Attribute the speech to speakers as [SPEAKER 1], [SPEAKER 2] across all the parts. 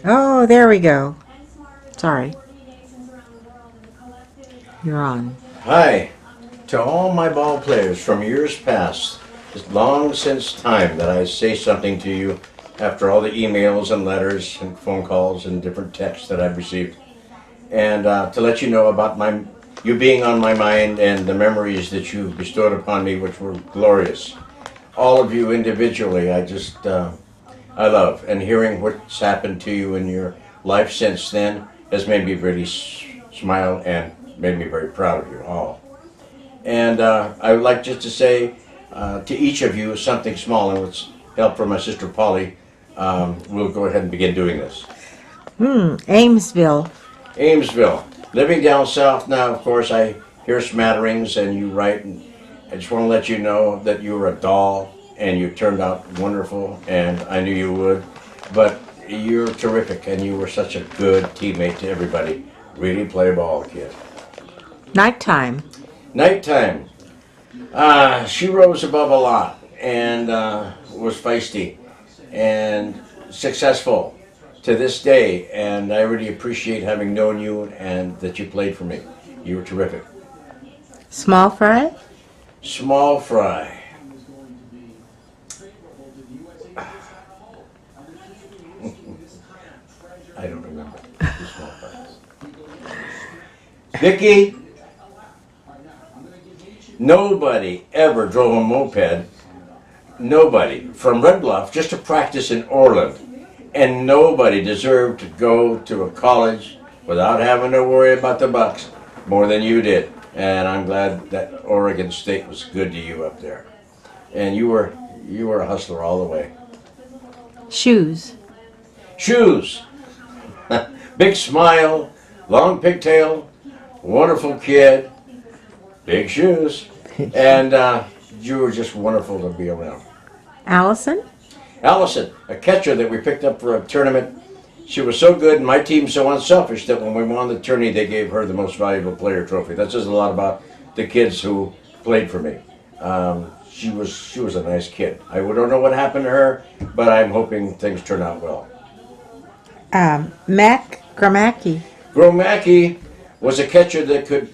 [SPEAKER 1] Oh, there we go. Sorry. You're on.
[SPEAKER 2] Hi, to all my ball players from years past. It's long since time that I say something to you after all the emails and letters and phone calls and different texts that I've received. And to let you know about you being on my mind and the memories that you bestowed upon me, which were glorious. All of you individually, I love. And hearing what's happened to you in your life since then has made me really smile and made me very proud of you all. And I would like just to say to each of you something small, and with help from my sister Polly, we'll go ahead and begin doing this.
[SPEAKER 1] Amesville.
[SPEAKER 2] Amesville. Living down south now, of course, I hear smatterings and you write. And I just want to let you know that you were a doll and you turned out wonderful, and I knew you would. But you're terrific and you were such a good teammate to everybody. Really play ball, kid.
[SPEAKER 1] Nighttime.
[SPEAKER 2] Nighttime. She rose above a lot and was feisty and successful to this day, and I really appreciate having known you and that you played for me. You were terrific.
[SPEAKER 1] Small fry.
[SPEAKER 2] Small fry. I don't remember the small fries. Vicky, nobody ever drove a moped, nobody, from Red Bluff just to practice in Orland. And nobody deserved to go to a college without having to worry about the bucks more than you did. And I'm glad that Oregon State was good to you up there. And you were a hustler all the way.
[SPEAKER 1] Shoes.
[SPEAKER 2] Shoes. Big smile, long pigtail, wonderful kid, big shoes. And you were just wonderful to be around.
[SPEAKER 1] Allison.
[SPEAKER 2] Allison, a catcher that we picked up for a tournament. She was so good and my team so unselfish that when we won the tourney, they gave her the most valuable player trophy. That says a lot about the kids who played for me. She was a nice kid. I don't know what happened to her, but I'm hoping things turn out well.
[SPEAKER 1] Mac Gramacki.
[SPEAKER 2] Gromacki was a catcher that could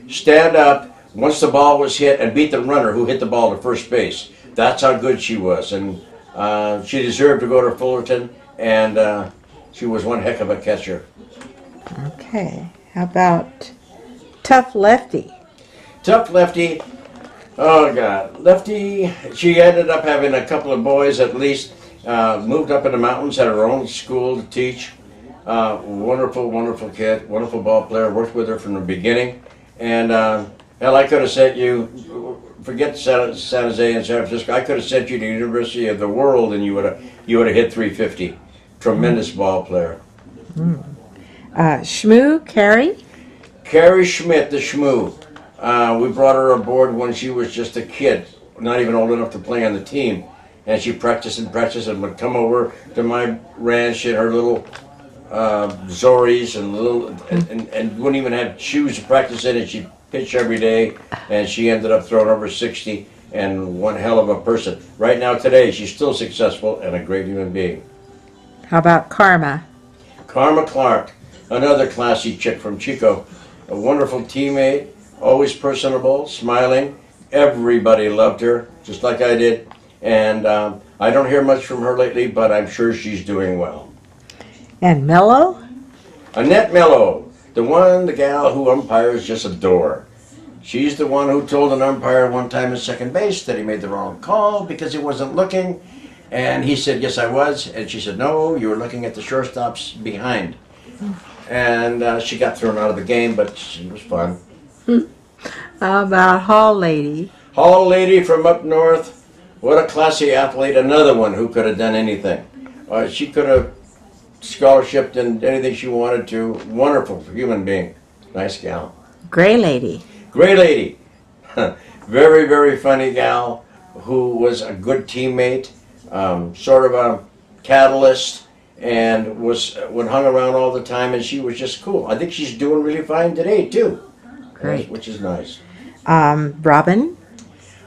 [SPEAKER 2] stand up once the ball was hit and beat the runner who hit the ball to first base. That's how good she was. And she deserved to go to Fullerton, and she was one heck of a catcher.
[SPEAKER 1] Okay. How about Tough Lefty?
[SPEAKER 2] Tough Lefty. Oh, God. Lefty, she ended up having a couple of boys at least. Moved up in the mountains, had her own school to teach. Wonderful, wonderful kid. Wonderful ball player. Worked with her from the beginning. And, hell, I could have sent you... Forget San Jose and San Francisco. I could have sent you to the University of the World, and you would have hit 350. Tremendous ball player.
[SPEAKER 1] Shmoo Carrie.
[SPEAKER 2] Carrie Schmidt, the Shmoo. We brought her aboard when she was just a kid, not even old enough to play on the team, and she practiced and would come over to my ranch in her little Zoris and wouldn't even have shoes to practice in, and she'd pitch every day, and she ended up throwing over 60 and one hell of a person. Right now today she's still successful and a great human being.
[SPEAKER 1] How about Karma?
[SPEAKER 2] Karma Clark, another classy chick from Chico, a wonderful teammate, always personable, smiling. Everybody loved her, just like I did, and I don't hear much from her lately, but I'm sure she's doing well.
[SPEAKER 1] And Mello?
[SPEAKER 2] Annette Mello, the gal who umpires just adore. She's the one who told an umpire one time at second base that he made the wrong call because he wasn't looking. And he said, yes, I was. And she said, no, you were looking at the shortstops behind. And she got thrown out of the game, but she was fun.
[SPEAKER 1] How about Hall Lady?
[SPEAKER 2] Hall Lady from up north. What a classy athlete. Another one who could have done anything. She could have scholarshiped in anything she wanted to. Wonderful human being. Nice gal.
[SPEAKER 1] Gray Lady.
[SPEAKER 2] Gray Lady. Very, very funny gal who was a good teammate, sort of a catalyst, and when hung around all the time, and she was just cool. I think she's doing really fine today, too.
[SPEAKER 1] Great.
[SPEAKER 2] Which is nice.
[SPEAKER 1] Robin.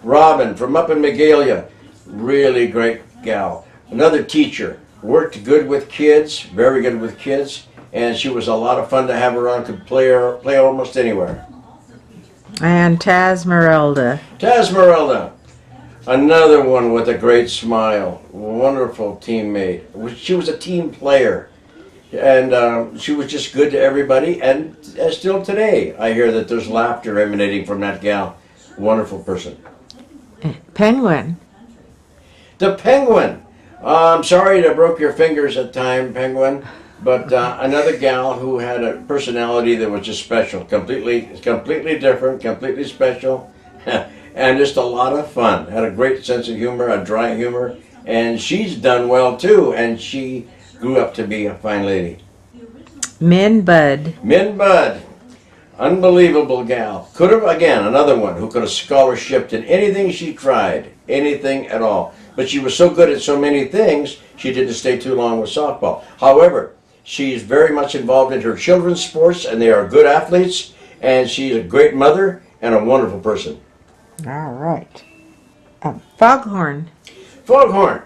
[SPEAKER 2] Robin from up in Magalia. Really great gal. Another teacher. worked good with kids, very good with kids, and she was a lot of fun to have around. Could play almost anywhere.
[SPEAKER 1] And Tasmerelda.
[SPEAKER 2] Tasmerelda, another one with a great smile, wonderful teammate. She was a team player, and she was just good to everybody. And still today, I hear that there's laughter emanating from that gal. Wonderful person.
[SPEAKER 1] Penguin.
[SPEAKER 2] The Penguin. I'm sorry to broke your fingers at time, Penguin, but another gal who had a personality that was just special, completely different, completely special, and just a lot of fun. Had a great sense of humor, a dry humor, and she's done well too, and she grew up to be a fine lady.
[SPEAKER 1] Min Bud.
[SPEAKER 2] Min Bud. Unbelievable gal. Could have, again, another one who could have scholarshiped in anything she tried, anything at all. But she was so good at so many things, she didn't stay too long with softball. However, she's very much involved in her children's sports, and they are good athletes, and she's a great mother and a wonderful person.
[SPEAKER 1] All right. Foghorn.
[SPEAKER 2] Foghorn,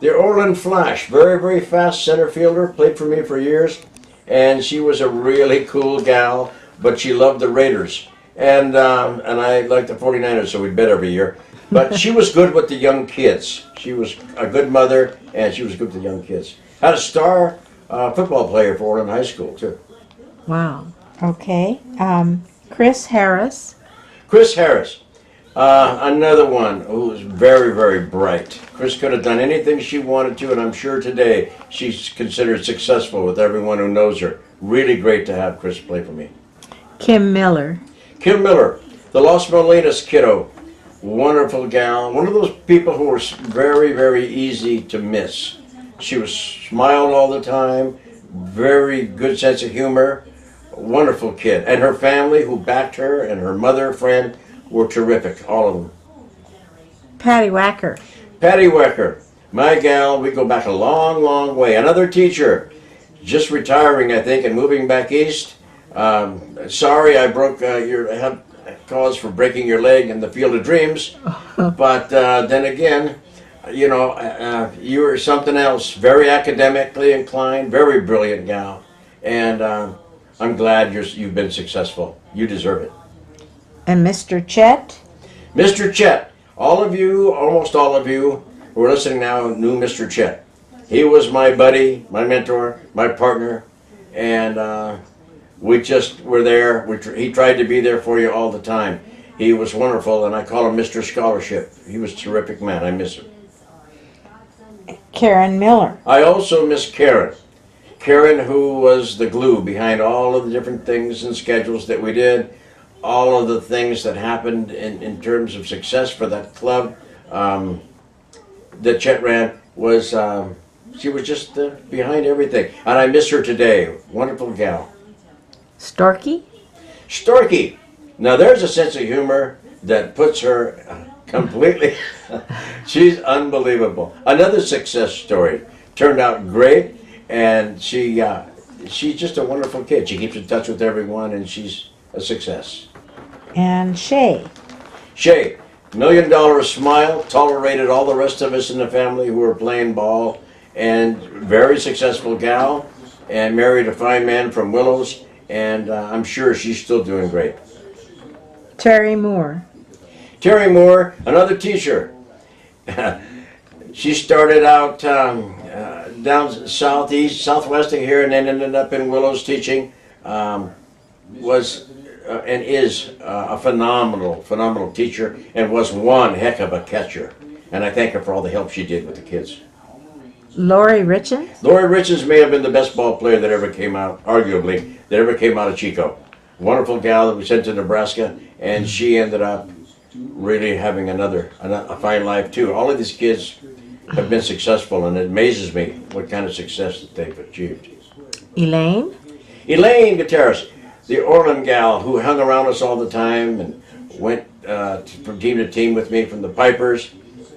[SPEAKER 2] the Orland Flash, very, very fast center fielder, played for me for years, and she was a really cool gal, but she loved the Raiders. And I liked the 49ers, so we'd bet every year. But she was good with the young kids. She was a good mother, and she was good with the young kids. Had a star football player for Orland High School, too.
[SPEAKER 1] Wow. Okay. Chris Harris.
[SPEAKER 2] Chris Harris, another one who was very, very bright. Chris could have done anything she wanted to, and I'm sure today she's considered successful with everyone who knows her. Really great to have Chris play for me.
[SPEAKER 1] Kim Miller.
[SPEAKER 2] Kim Miller, the Los Molinas kiddo. Wonderful gal. One of those people who were very, very easy to miss. She was smiled all the time. Very good sense of humor. Wonderful kid. And her family who backed her and her mother, friend, were terrific. All of them.
[SPEAKER 1] Patty Wacker.
[SPEAKER 2] Patty Wecker, my gal, we go back a long, long way. Another teacher, just retiring, I think, and moving back east. Sorry I broke had cause for breaking your leg in the Field of Dreams, but then again, you know, you were something else. Very academically inclined, very brilliant gal, and I'm glad you've been successful. You deserve it.
[SPEAKER 1] And Mr. Chet.
[SPEAKER 2] Mr. Chet, all of you, almost all of you who are listening now knew Mr. Chet. He was my buddy, my mentor, my partner, and we just were there. He tried to be there for you all the time. He was wonderful, and I call him Mr. Scholarship. He was a terrific man. I miss him.
[SPEAKER 1] Karen Miller.
[SPEAKER 2] I also miss Karen. Karen, who was the glue behind all of the different things and schedules that we did, all of the things that happened in terms of success for that club that Chet ran. She was just behind everything. And I miss her today. Wonderful gal.
[SPEAKER 1] Storky.
[SPEAKER 2] Storky. Now there's a sense of humor that puts her completely, she's unbelievable. Another success story. Turned out great, and she's just a wonderful kid. She keeps in touch with everyone, and she's a success.
[SPEAKER 1] And Shay.
[SPEAKER 2] Shay, $1 million smile, tolerated all the rest of us in the family who were playing ball, and very successful gal, and married a fine man from Willows, and I'm sure she's still doing great.
[SPEAKER 1] Terry Moore.
[SPEAKER 2] Terry Moore, another teacher. She started out down southwest of here, and then ended up in Willows teaching. Was and is a phenomenal teacher, and was one heck of a catcher. And I thank her for all the help she did with the kids.
[SPEAKER 1] Lori Richens.
[SPEAKER 2] Lori Richens may have been the best ball player that ever came out, arguably, that ever came out of Chico. Wonderful gal that we sent to Nebraska, and she ended up really having a fine life too. All of these kids have been successful, and it amazes me what kind of success that they've achieved.
[SPEAKER 1] Elaine.
[SPEAKER 2] Elaine Gutierrez, the Orland gal who hung around us all the time and went from team to team with me, from the Pipers,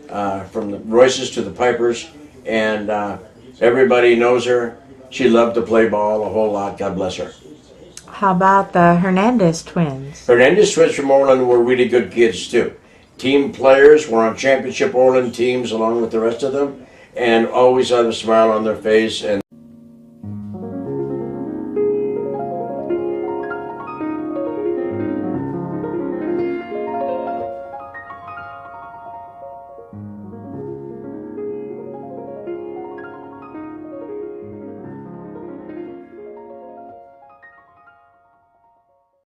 [SPEAKER 2] from the Royces to the Pipers, and everybody knows her. She loved to play ball a whole lot. God bless her.
[SPEAKER 1] How about the Hernandez twins?
[SPEAKER 2] Hernandez twins from Orland were really good kids too. Team players, were on championship Orland teams along with the rest of them, and always have a smile on their face, and